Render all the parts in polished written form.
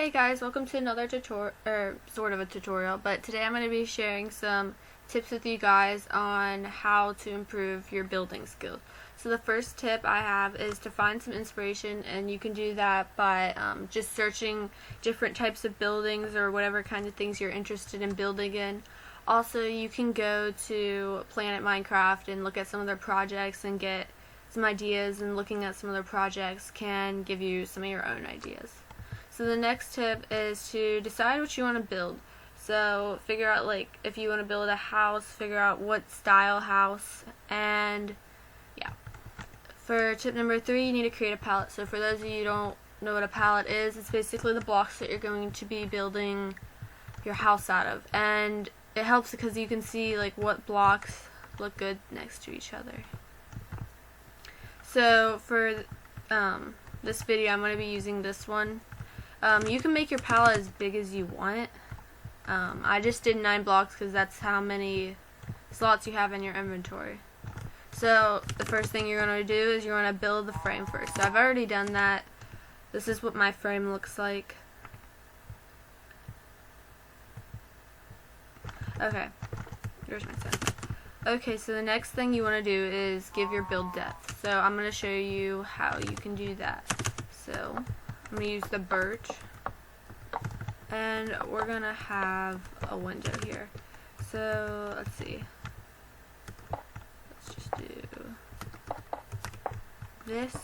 Hey guys, welcome to another tutorial, or sort of a tutorial, but today I'm going to be sharing some tips with you guys on how to improve your building skills. So the first tip I have is to find some inspiration, and you can do that by just searching different types of buildings or whatever kind of things you're interested in building in. Also, you can go to Planet Minecraft and look at some of their projects and get some ideas, and looking at some of their projects can give you some of your own ideas. So the next tip is to decide what you want to build. So figure out, like, if you want to build a house, figure out what style house, and yeah. For tip number 3, you need to create a palette. So for those of you who don't know what a palette is, it's basically the blocks that you're going to be building your house out of. And it helps because you can see like what blocks look good next to each other. So for this video, I'm going to be using this one. You can make your palette as big as you want. I just did 9 blocks because that's how many slots you have in your inventory. So the first thing you're going to do is you're going to build the frame first. So I've already done that. This is what my frame looks like. Okay, here's my set. Okay, so the next thing you want to do is give your build depth. So I'm going to show you how you can do that. So I'm going to use the birch, and we're going to have a window here. So let's see. Let's just do this.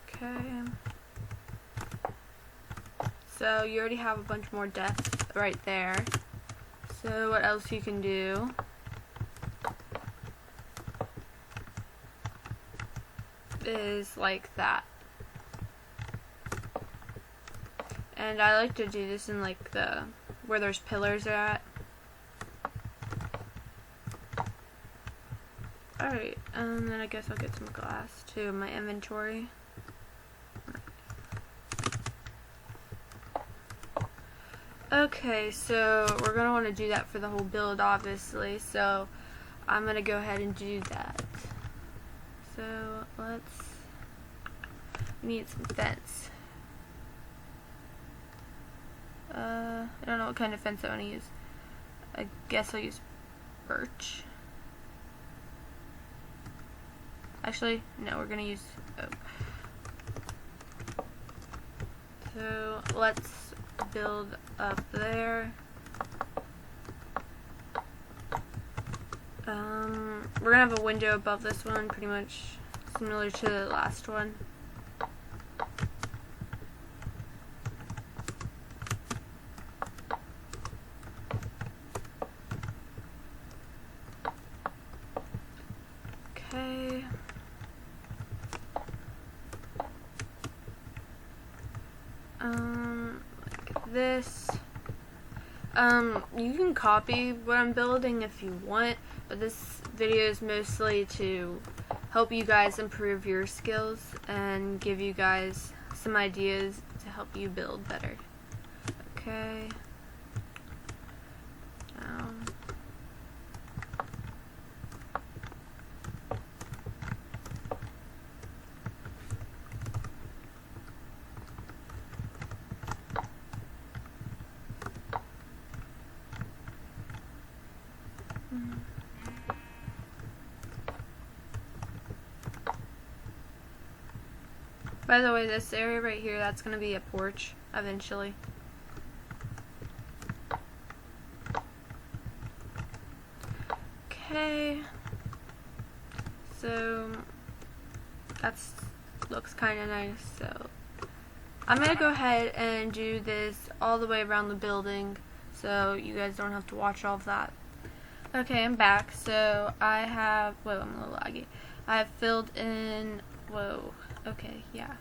Okay. So you already have a bunch more depth right there. So what else you can do is like that. And I like to do this in like the where there's pillars are at. Alright, and then I guess I'll get some glass too in my inventory. Okay, so we're going to want to do that for the whole build, obviously, so I'm going to go ahead and do that. So we need some fence. I don't know what kind of fence I want to use. I guess I'll use birch. Actually, no, we're going to use oak. So let's build up there. We're gonna have a window above this one, pretty much similar to the last one. Okay. Like this. You can copy what I'm building if you want, but this video is mostly to help you guys improve your skills and give you guys some ideas to help you build better. Okay. By the way, this area right here, that's going to be a porch eventually. Okay. So that's looks kind of nice. So I'm going to go ahead and do this all the way around the building so you guys don't have to watch all of that. Okay, I'm back. So I have, whoa, I'm a little laggy. I have filled in, whoa, okay, yeah.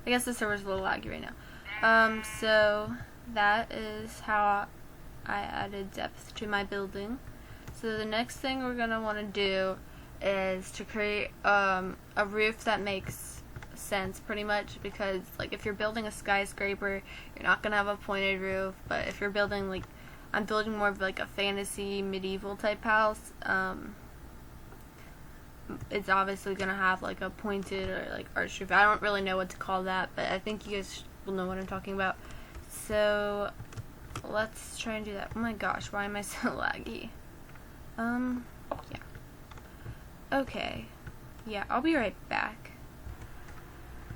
I guess the server's a little laggy right now. So that is how I added depth to my building. So the next thing we're going to want to do is to create a roof that makes sense pretty much, because like if you're building a skyscraper, you're not gonna have a pointed roof. But if you're building like, I'm building more of like a fantasy medieval type house, it's obviously gonna have like a pointed or like arched roof. I don't really know what to call that, but I think you guys will know what I'm talking about. So let's try and do that. Oh my gosh, why am I so laggy? Yeah. Okay. Yeah, I'll be right back.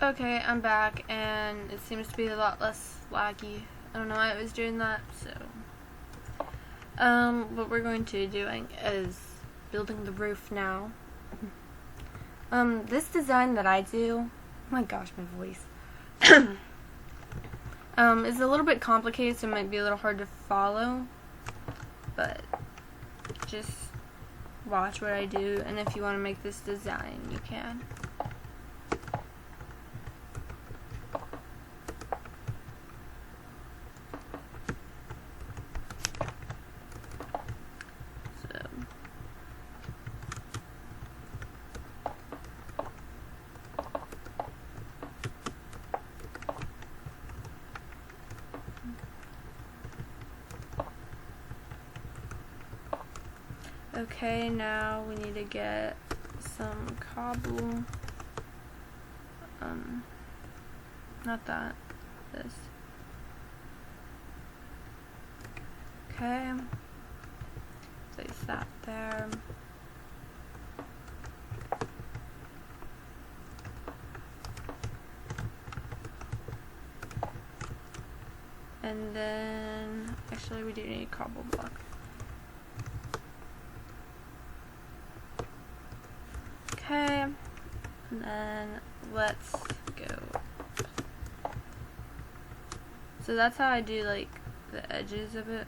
Okay, I'm back, and it seems to be a lot less laggy. I don't know why I was doing that, so. What we're going to be doing is building the roof now. This design that I do, oh my gosh, my voice, is a little bit complicated, so it might be a little hard to follow, but just watch what I do, and if you want to make this design, you can. Okay, now we need to get some cobble. Not that. This. Okay. Place that there. And then, actually we do need a cobble block. Okay, and then let's go. So that's how I do like the edges of it.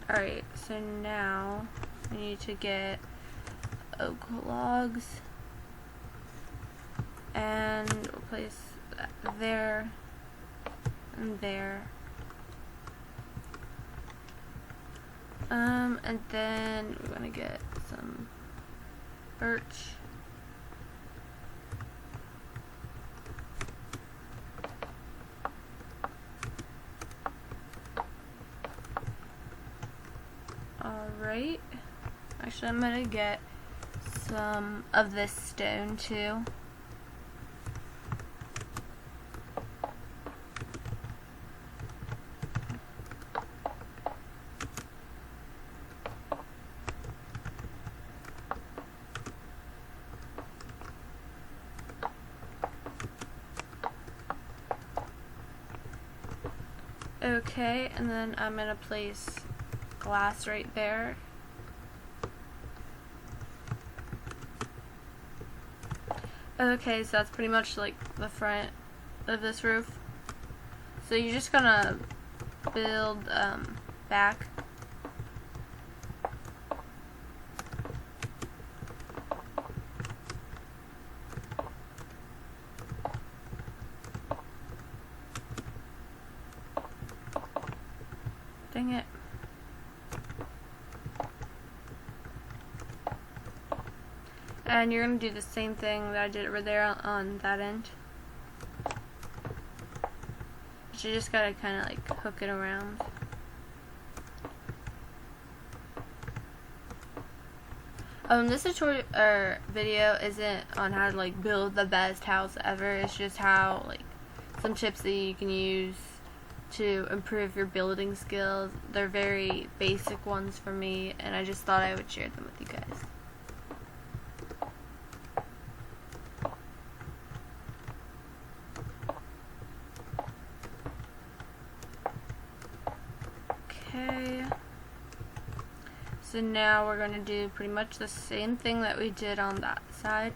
Alright, so now we need to get oak logs, and we'll place that there and there. And then we're gonna get some birch. Alright. Actually, I'm gonna get some of this stone too. Okay, and then I'm gonna place glass right there. Okay, so that's pretty much like the front of this roof. So you're just gonna build back. Dang it. And you're going to do the same thing that I did over there on that end. But you just got to kind of like hook it around. This tutorial or video isn't on how to like build the best house ever. It's just how like some tips that you can use to improve your building skills. They're very basic ones for me, and I just thought I would share them with you guys. Okay, so now we're going to do pretty much the same thing that we did on that side.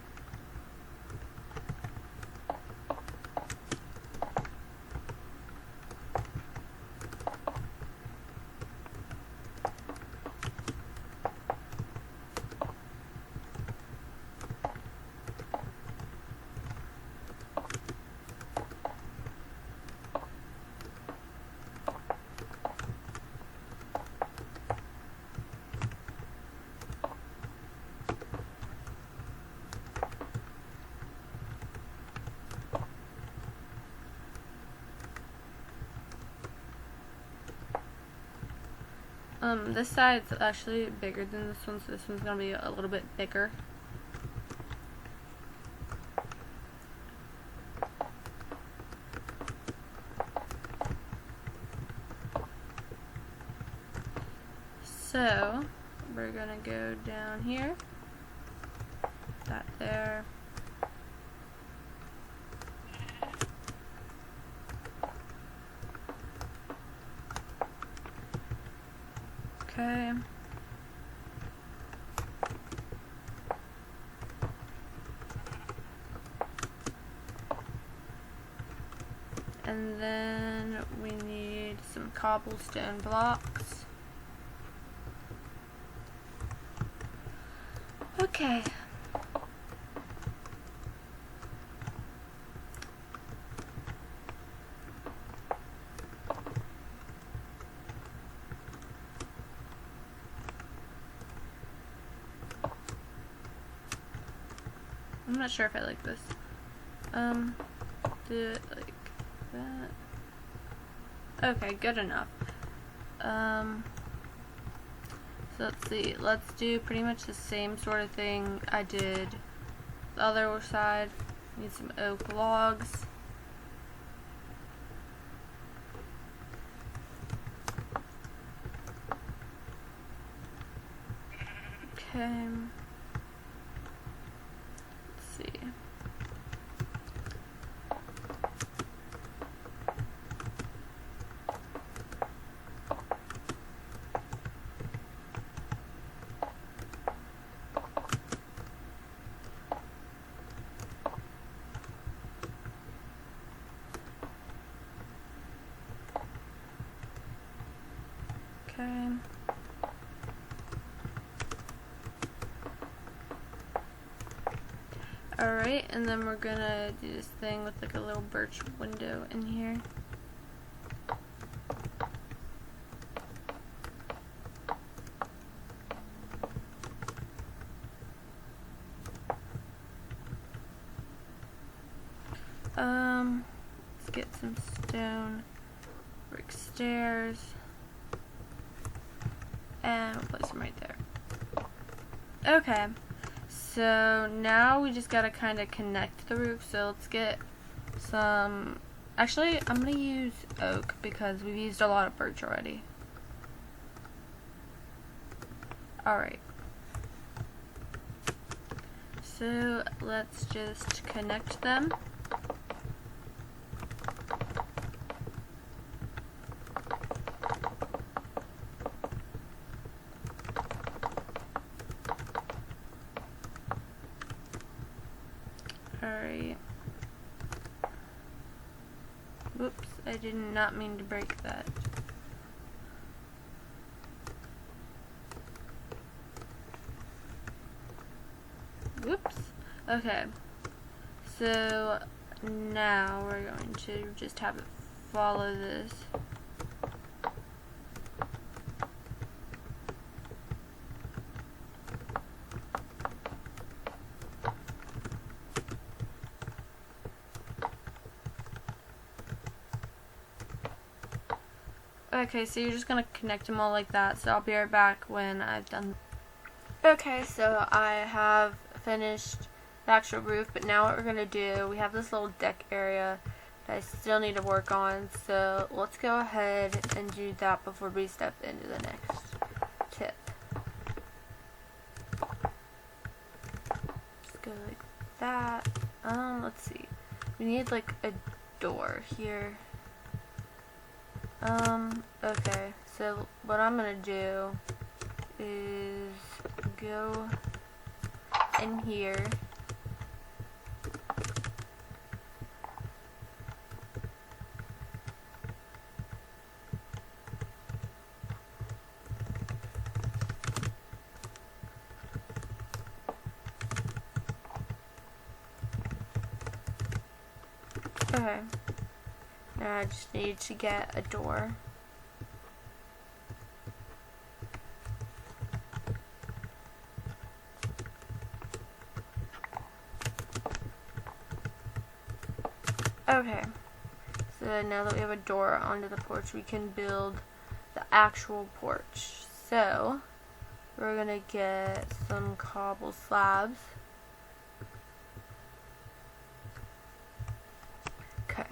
This side's actually bigger than this one, so this one's gonna be a little bit bigger. So we're gonna go down here, that there. Okay. And then we need some cobblestone blocks. Okay. I'm not sure if I like this. Do it like that. Okay, good enough. So let's see. Let's do pretty much the same sort of thing I did the other side. Need some oak logs. Okay. Let's see. Okay. Alright, and then we're gonna do this thing with like a little birch window in here. Let's get some stone brick stairs. And we'll place them right there. Okay, so now we just gotta kind of connect the roof. So let's get some, actually I'm gonna use oak because we've used a lot of birch already. Alright, so let's just connect them. Alright. Whoops, I did not mean to break that. Whoops. Okay. So now we're going to just have it follow this. Okay, so you're just going to connect them all like that, so I'll be right back when I've done. Okay, so I have finished the actual roof, but now what we're going to do, we have this little deck area that I still need to work on, so let's go ahead and do that before we step into the next tip. Just go like that. Let's see. We need like a door here. Okay, so what I'm gonna do is go in here. Okay. Now I just need to get a door. Okay, so now that we have a door onto the porch, we can build the actual porch. So we're gonna get some cobble slabs. Okay.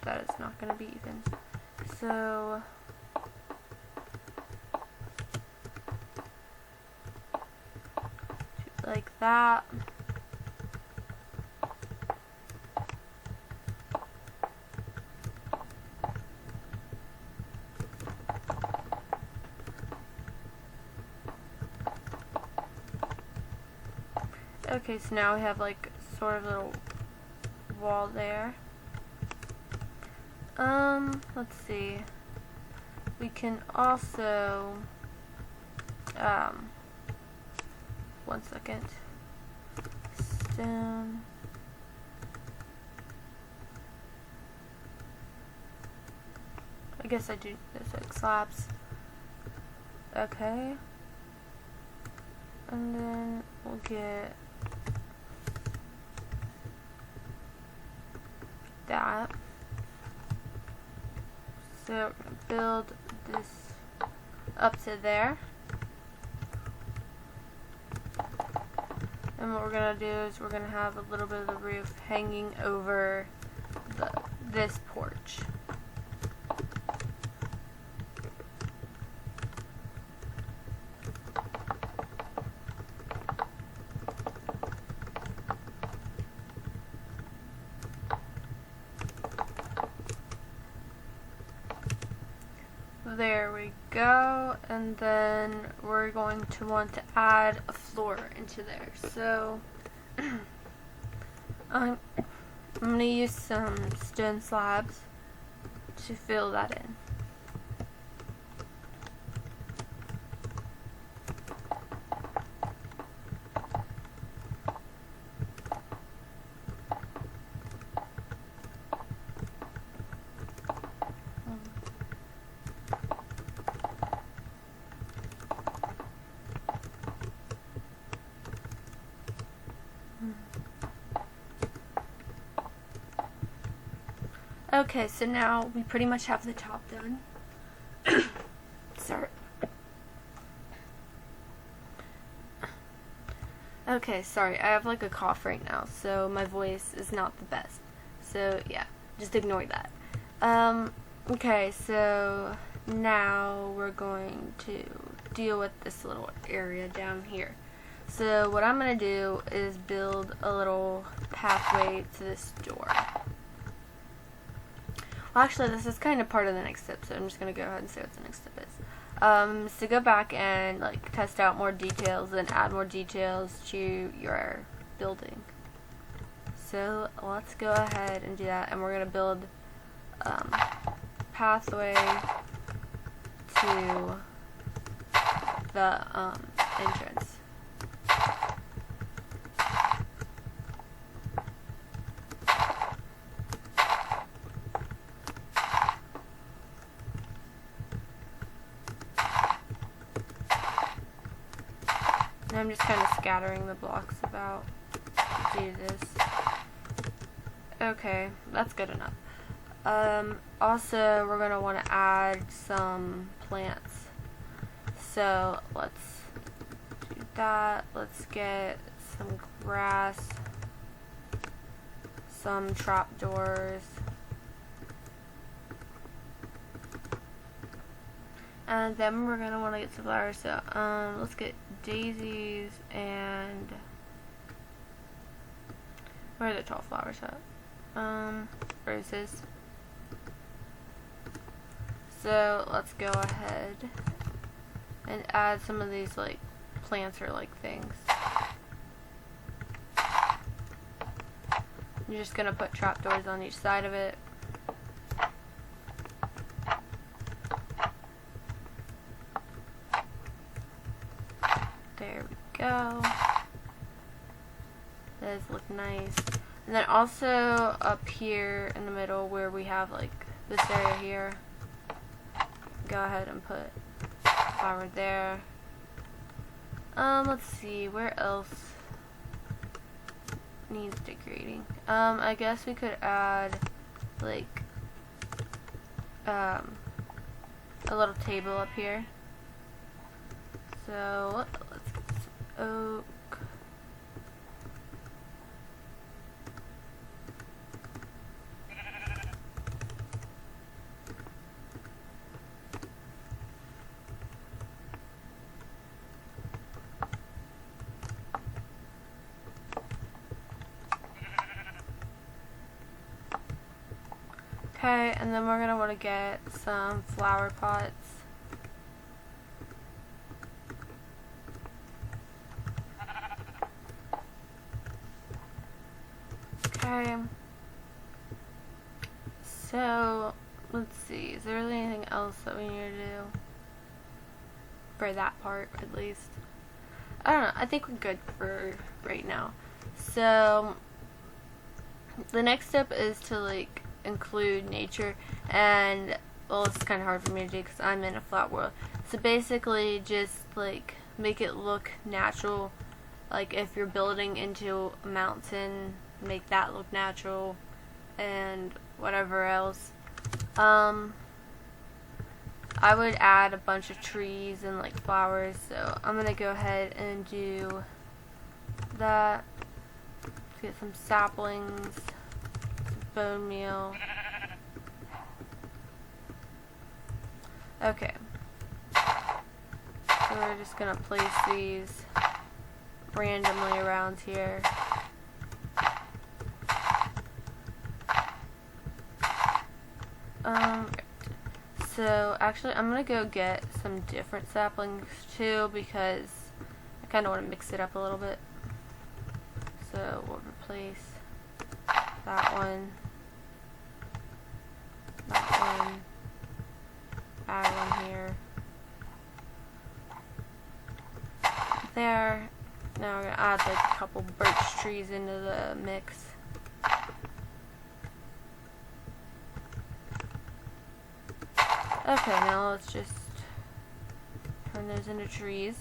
That is not gonna be even. So like that. Okay, so now we have like sort of a little wall there. Let's see. We can also, one second. Stone. I guess I do this like slabs. Okay. And then we'll get that. So we're going to build this up to there. And what we're going to do is we're going to have a little bit of the roof hanging over this porch. There we go, and then we're going to want to add a floor into there. So I'm going to use some stone slabs to fill that in. Okay, so now we pretty much have the top done. Sorry. Okay, sorry, I have like a cough right now, so my voice is not the best. So yeah, just ignore that. Okay, so now we're going to deal with this little area down here. So what I'm going to do is build a little pathway to this door. Well, actually, this is kind of part of the next step, so I'm just going to go ahead and say what the next step is. So go back and like test out more details and add more details to your building. So let's go ahead and do that, and we're going to build pathway to the entrance. And I'm just kind of scattering the blocks about to do this. Okay, that's good enough. Also, we're going to want to add some plants. So let's do that. Let's get some grass, some trapdoors, and then we're going to want to get some flowers. So let's get daisies and where are the tall flowers at? Roses. So let's go ahead and add some of these like plants or like things. You're just gonna put trapdoors on each side of it. There we go. Does look nice. And then also up here in the middle where we have like this area here, go ahead and put flower there. Let's see, where else needs decorating? I guess we could add, like, a little table up here. So, let's get some oak. Okay, and then we're gonna want to get some flower pots. Okay. So, let's see. Is there really anything else that we need to do? For that part, at least. I don't know. I think we're good for right now. So, the next step is to, like, include nature, and well, it's kind of hard for me to do because I'm in a flat world. So basically just like make it look natural, like if you're building into a mountain, make that look natural, and whatever else. I would add a bunch of trees and like flowers, so I'm gonna go ahead and do that. Let's get some saplings, bone meal. Okay. So we're just gonna place these randomly around here. So actually I'm gonna go get some different saplings too because I kinda wanna mix it up a little bit. So we'll replace that one, add one here, there. Now we're gonna add like a couple birch trees into the mix. Okay, now let's just turn those into trees.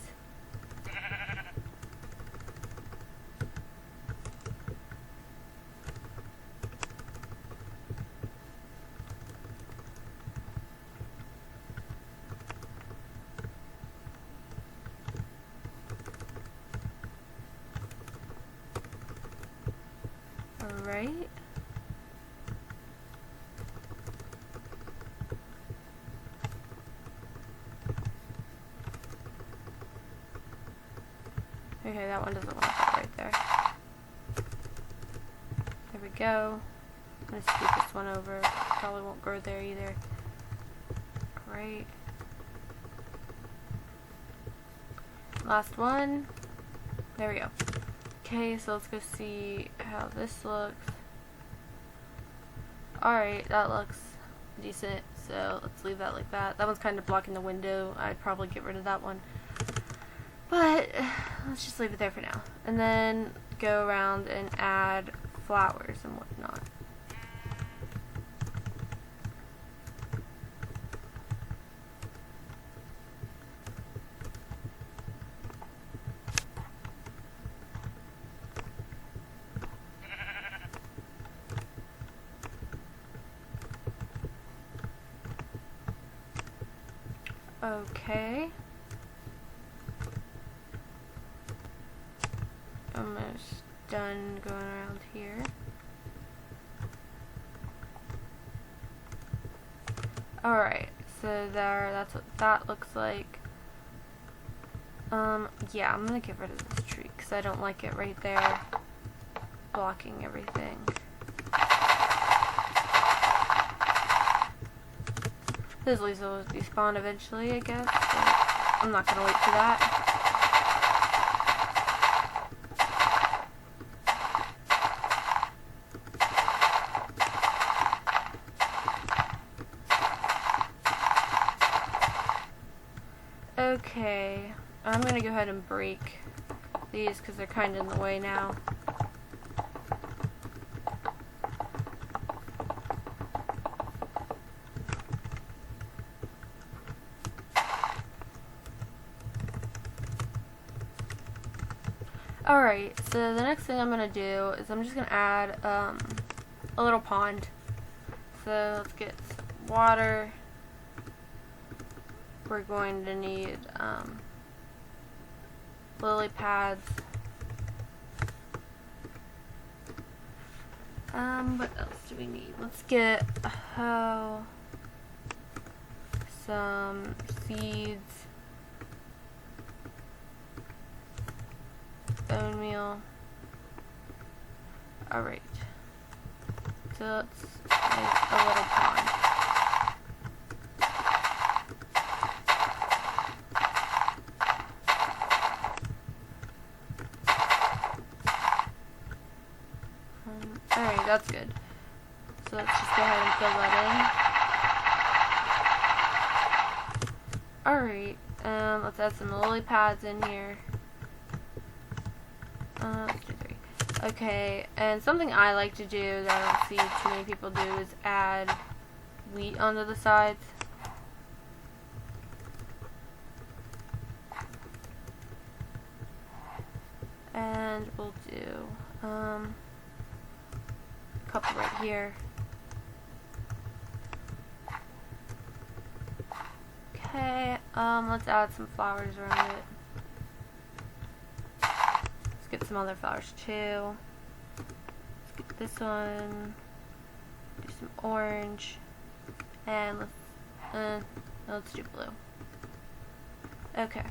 Alright. Okay, that one doesn't want that right there. There we go. I'm gonna scoot this one over. Probably won't grow there either. Great. Last one. There we go. Okay, so let's go see how this looks. Alright, that looks decent. So let's leave that like that. That one's kind of blocking the window. I'd probably get rid of that one. But let's just leave it there for now. And then go around and add flowers and whatnot. Okay. Almost done going around here. Alright, so that's what that looks like. Yeah, I'm gonna get rid of this tree because I don't like it right there blocking everything. Those leaves will despawn eventually, I guess, but I'm not gonna wait for that. Okay, I'm gonna go ahead and break these because they're kind of in the way now. Alright, so the next thing I'm going to do is I'm just going to add a little pond. So let's get some water. We're going to need lily pads. What else do we need? Let's get a hoe, some seeds, bone meal. Alright, so let's make a little pond. Alright, that's good. So let's just go ahead and fill that in. Alright, let's add some lily pads in here. Let's do 3. Okay, and something I like to do that I don't see too many people do is add wheat onto the sides. And we'll do couple right here. Okay, let's add some flowers around it. Let's get some other flowers too. Let's get this one. Do some orange, and let's do blue. Okay.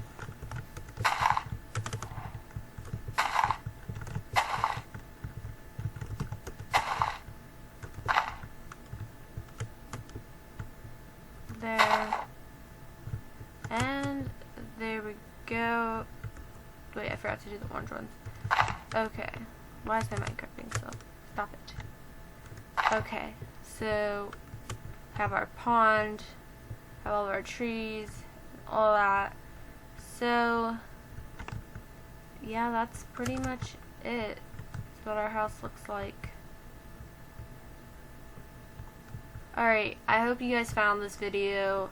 There, and there we go. Wait, I forgot to do the orange ones. Okay, why is my Minecraft being slow? Stop it. Okay, so have our pond, have all of our trees, all that. So yeah, that's pretty much it. That's what our house looks like. Alright, I hope you guys found this video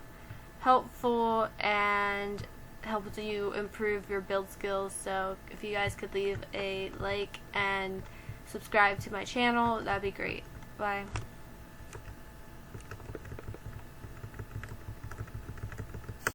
helpful and helped you improve your build skills. So if you guys could leave a like and subscribe to my channel, that'd be great. Bye.